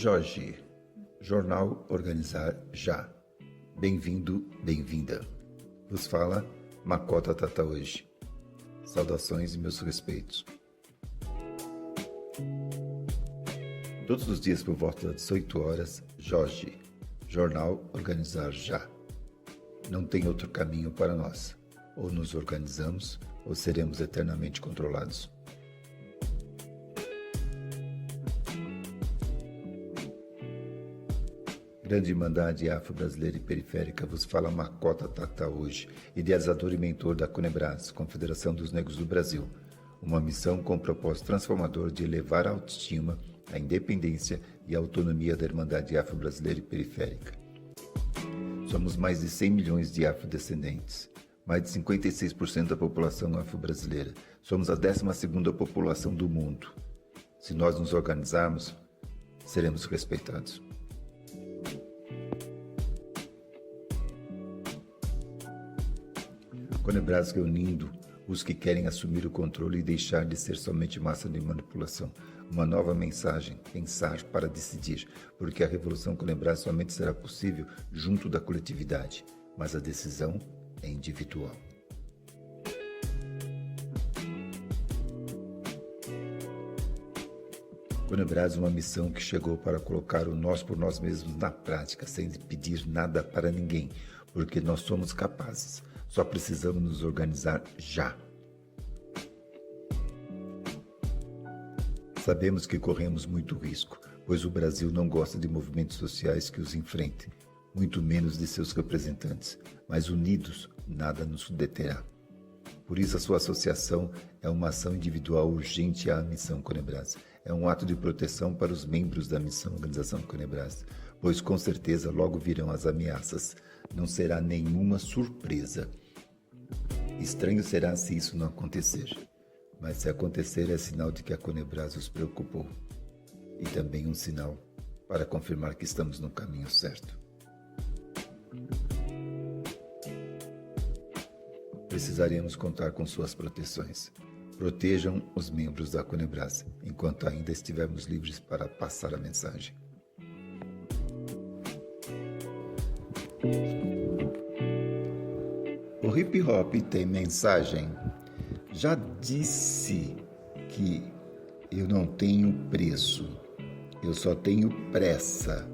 Jorge, Jornal Organizar Já. Bem-vindo, bem-vinda. Vos fala Makota Tata hoje. Saudações e meus respeitos. Todos os dias por volta das 18 horas, Jorge, Jornal Organizar Já. Não tem outro caminho para nós. Ou nos organizamos, ou seremos eternamente controlados. Grande Irmandade Afro-Brasileira e Periférica vos fala Makota Tata hoje, idealizador e mentor da Conebras, Confederação dos Negros do Brasil. Uma missão com o propósito transformador de elevar a autoestima, a independência e a autonomia da Irmandade Afro-Brasileira e Periférica. Somos mais de 100 milhões de afrodescendentes, mais de 56% da população afro-brasileira. Somos a 12ª população do mundo. Se nós nos organizarmos, seremos respeitados. Conebras reunindo os que querem assumir o controle e deixar de ser somente massa de manipulação. Uma nova mensagem, pensar para decidir, porque a revolução Conebras somente será possível junto da coletividade, mas a decisão é individual. Conebras é uma missão que chegou para colocar o nós por nós mesmos na prática, sem pedir nada para ninguém, porque nós somos capazes. Só precisamos nos organizar já. Sabemos que corremos muito risco, pois o Brasil não gosta de movimentos sociais que os enfrentem, muito menos de seus representantes, mas unidos nada nos deterá. Por isso a sua associação é uma ação individual urgente à missão Conebras. É um ato de proteção para os membros da missão Organização Conebras, pois com certeza logo virão as ameaças. Não será nenhuma surpresa. Estranho será se isso não acontecer, mas se acontecer é sinal de que a Conebras os preocupou e também um sinal para confirmar que estamos no caminho certo. Precisaremos contar com suas proteções. Protejam os membros da Conebras, enquanto ainda estivermos livres para passar a mensagem. O hip hop tem mensagem. Já disse que eu não tenho preço, eu só tenho pressa.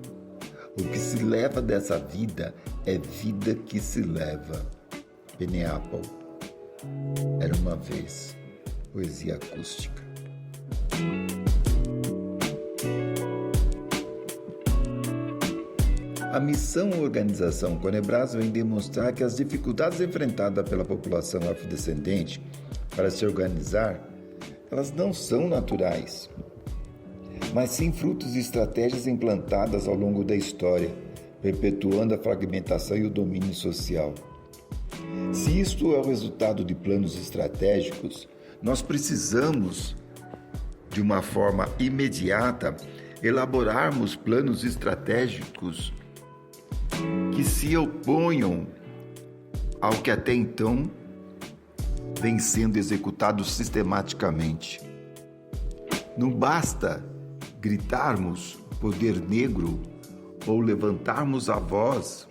O que se leva dessa vida é vida que se leva. Pineapple. Era uma vez poesia acústica. A missão Organização Conebras vem demonstrar que as dificuldades enfrentadas pela população afrodescendente para se organizar, elas não são naturais, mas sim frutos de estratégias implantadas ao longo da história, perpetuando a fragmentação e o domínio social. Se isto é o resultado de planos estratégicos, nós precisamos, de uma forma imediata, elaborarmos planos estratégicos que se oponham ao que até então vem sendo executado sistematicamente. Não basta gritarmos poder negro ou levantarmos a voz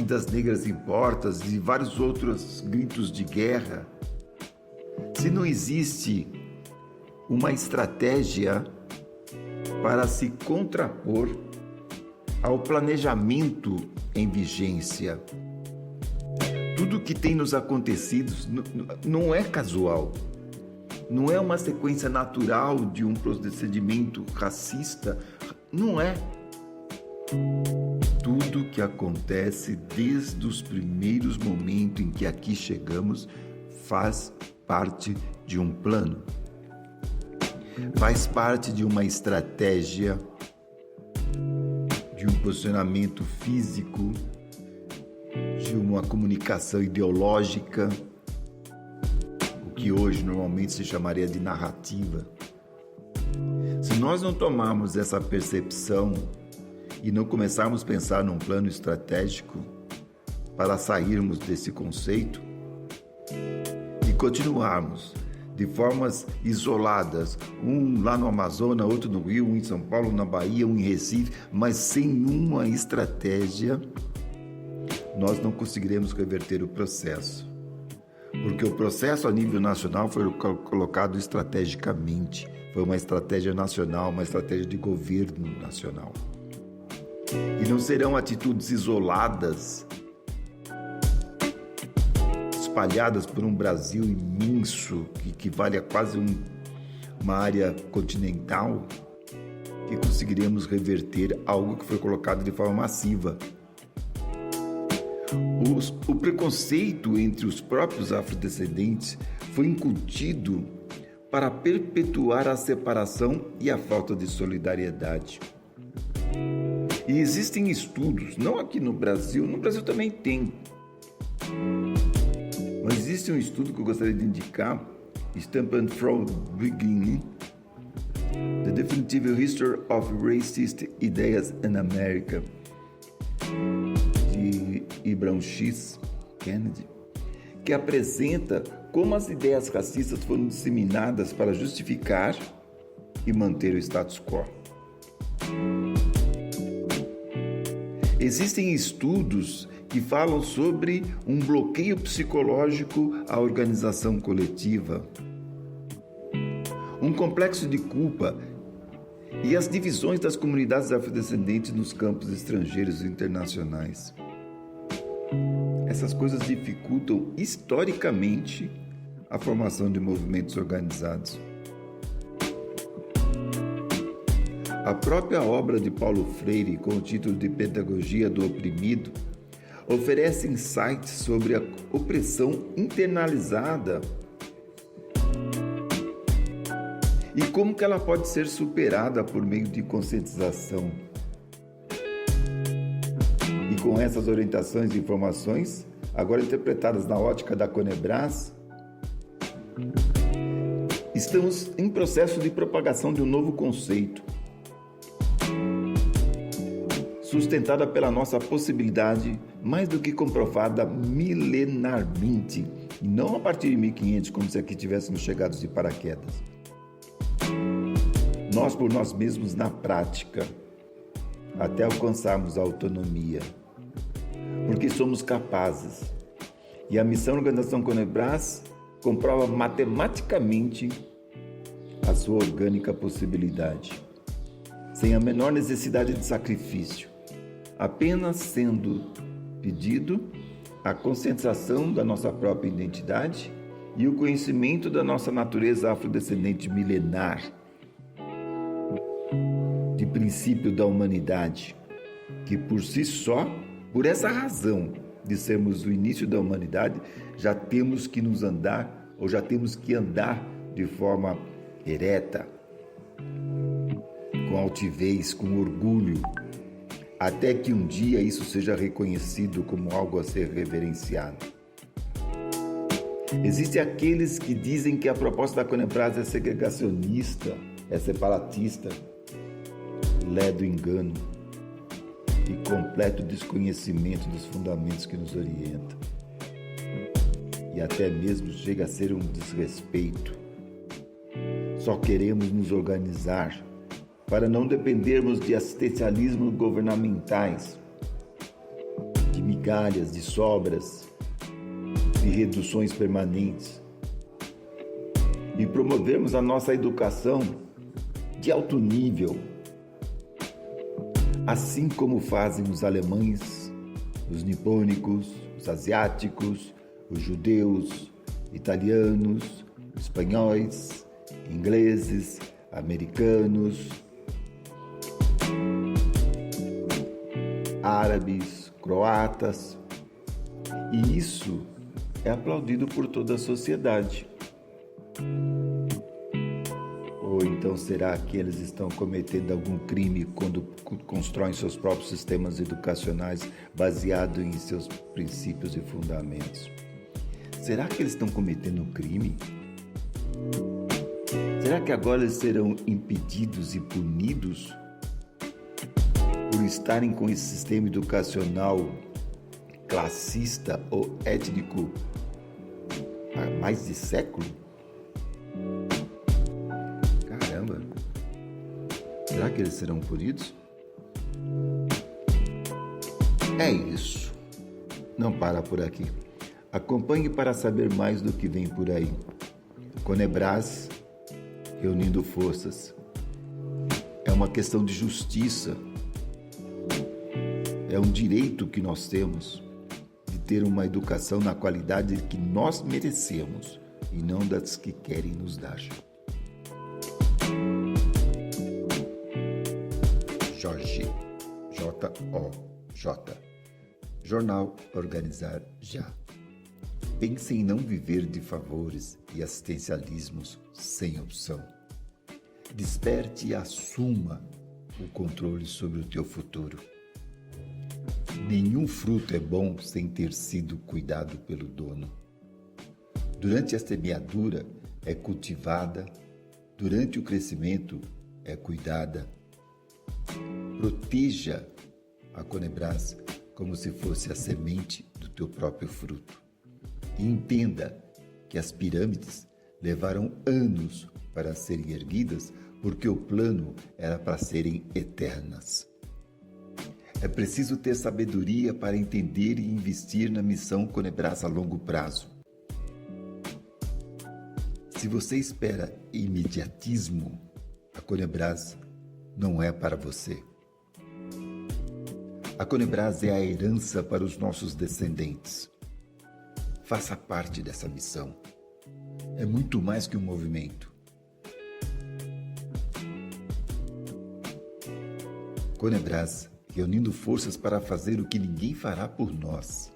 das negras importas e vários outros gritos de guerra, se não existe uma estratégia para se contrapor ao planejamento em vigência. Tudo que tem nos acontecido não é casual, não é uma sequência natural de um procedimento racista, não é. Tudo que acontece desde os primeiros momentos em que aqui chegamos faz parte de um plano, faz parte de uma estratégia, de um posicionamento físico, de uma comunicação ideológica, o que hoje normalmente se chamaria de narrativa. Se nós não tomarmos essa percepção e não começarmos a pensar num plano estratégico para sairmos desse conceito e continuarmos de formas isoladas, um lá no Amazonas, outro no Rio, um em São Paulo, na Bahia, um em Recife, mas sem uma estratégia, nós não conseguiremos reverter o processo. Porque o processo a nível nacional foi colocado estrategicamente, foi uma estratégia nacional, uma estratégia de governo nacional. E não serão atitudes isoladas, espalhadas por um Brasil imenso, que equivale a quase uma área continental, que conseguiremos reverter algo que foi colocado de forma massiva. O preconceito entre os próprios afrodescendentes foi incutido para perpetuar a separação e a falta de solidariedade. E existem estudos, não aqui no Brasil também tem, mas existe um estudo que eu gostaria de indicar, Stamped from the Beginning, The Definitive History of Racist Ideas in America, de Ibram X. Kendi, que apresenta como as ideias racistas foram disseminadas para justificar e manter o status quo. Existem estudos que falam sobre um bloqueio psicológico à organização coletiva, um complexo de culpa e as divisões das comunidades afrodescendentes nos campos estrangeiros e internacionais. Essas coisas dificultam historicamente a formação de movimentos organizados. A própria obra de Paulo Freire, com o título de Pedagogia do Oprimido, oferece insights sobre a opressão internalizada e como que ela pode ser superada por meio de conscientização. E com essas orientações e informações, agora interpretadas na ótica da Conebras, estamos em processo de propagação de um novo conceito, sustentada pela nossa possibilidade, mais do que comprovada milenarmente, e não a partir de 1500, como se aqui tivéssemos chegado de paraquedas. Nós por nós mesmos na prática, até alcançarmos a autonomia, porque somos capazes. E a missão da Organização Conebras comprova matematicamente a sua orgânica possibilidade, sem a menor necessidade de sacrifício, apenas sendo pedido a conscientização da nossa própria identidade e o conhecimento da nossa natureza afrodescendente milenar, de princípio da humanidade, que por si só, por essa razão de sermos o início da humanidade, já temos que nos andar, ou já temos que andar de forma ereta, com altivez, com orgulho, até que um dia isso seja reconhecido como algo a ser reverenciado. Existem aqueles que dizem que a proposta da Conebras é segregacionista, é separatista, lé do engano e completo desconhecimento dos fundamentos que nos orientam. E até mesmo chega a ser um desrespeito. Só queremos nos organizar para não dependermos de assistencialismos governamentais, de migalhas, de sobras, de reduções permanentes, e promovermos a nossa educação de alto nível, assim como fazem os alemães, os nipônicos, os asiáticos, os judeus, italianos, espanhóis, ingleses, americanos, árabes, croatas. E isso é aplaudido por toda a sociedade. Ou então será que eles estão cometendo algum crime quando constroem seus próprios sistemas educacionais baseados em seus princípios e fundamentos? Será que eles estão cometendo um crime? Será que agora eles serão impedidos e punidos por estarem com esse sistema educacional classista ou étnico há mais de século? Será que eles serão punidos? É isso. Não para por aqui. Acompanhe para saber mais do que vem por aí. Conebras, reunindo forças. É uma questão de justiça. É um direito que nós temos de ter uma educação na qualidade que nós merecemos e não das que querem nos dar. Jorge, J-O-J. Jornal Organizar Já. Pense em não viver de favores e assistencialismos sem opção. Desperte e assuma o controle sobre o teu futuro. Nenhum fruto é bom sem ter sido cuidado pelo dono. Durante a semeadura é cultivada, durante o crescimento é cuidada. Proteja a Conebras como se fosse a semente do teu próprio fruto. E entenda que as pirâmides levaram anos para serem erguidas porque o plano era para serem eternas. É preciso ter sabedoria para entender e investir na missão Conebras a longo prazo. Se você espera imediatismo, a Conebras não é para você. A Conebras é a herança para os nossos descendentes. Faça parte dessa missão. É muito mais que um movimento. Conebras, reunindo forças para fazer o que ninguém fará por nós.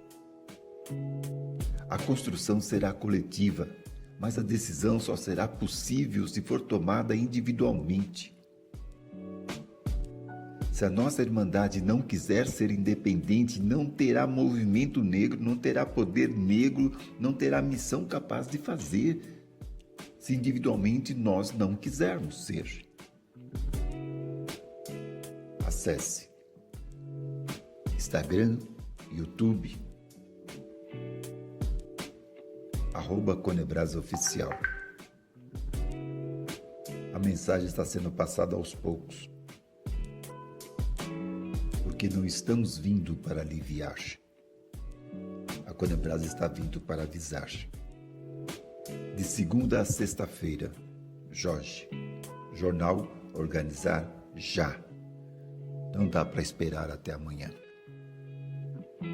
A construção será coletiva, mas a decisão só será possível se for tomada individualmente. Se a nossa Irmandade não quiser ser independente, não terá movimento negro, não terá poder negro, não terá missão capaz de fazer, se individualmente nós não quisermos ser. Acesse Instagram, YouTube, @ConebrasOficial. A mensagem está sendo passada aos poucos, porque não estamos vindo para aliviar. A Conebras está vindo para avisar. De segunda a sexta-feira, Jorge, Jornal Organizar Já. Não dá para esperar até amanhã.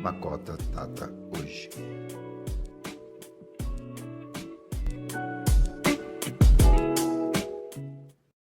Macota Tata hoje.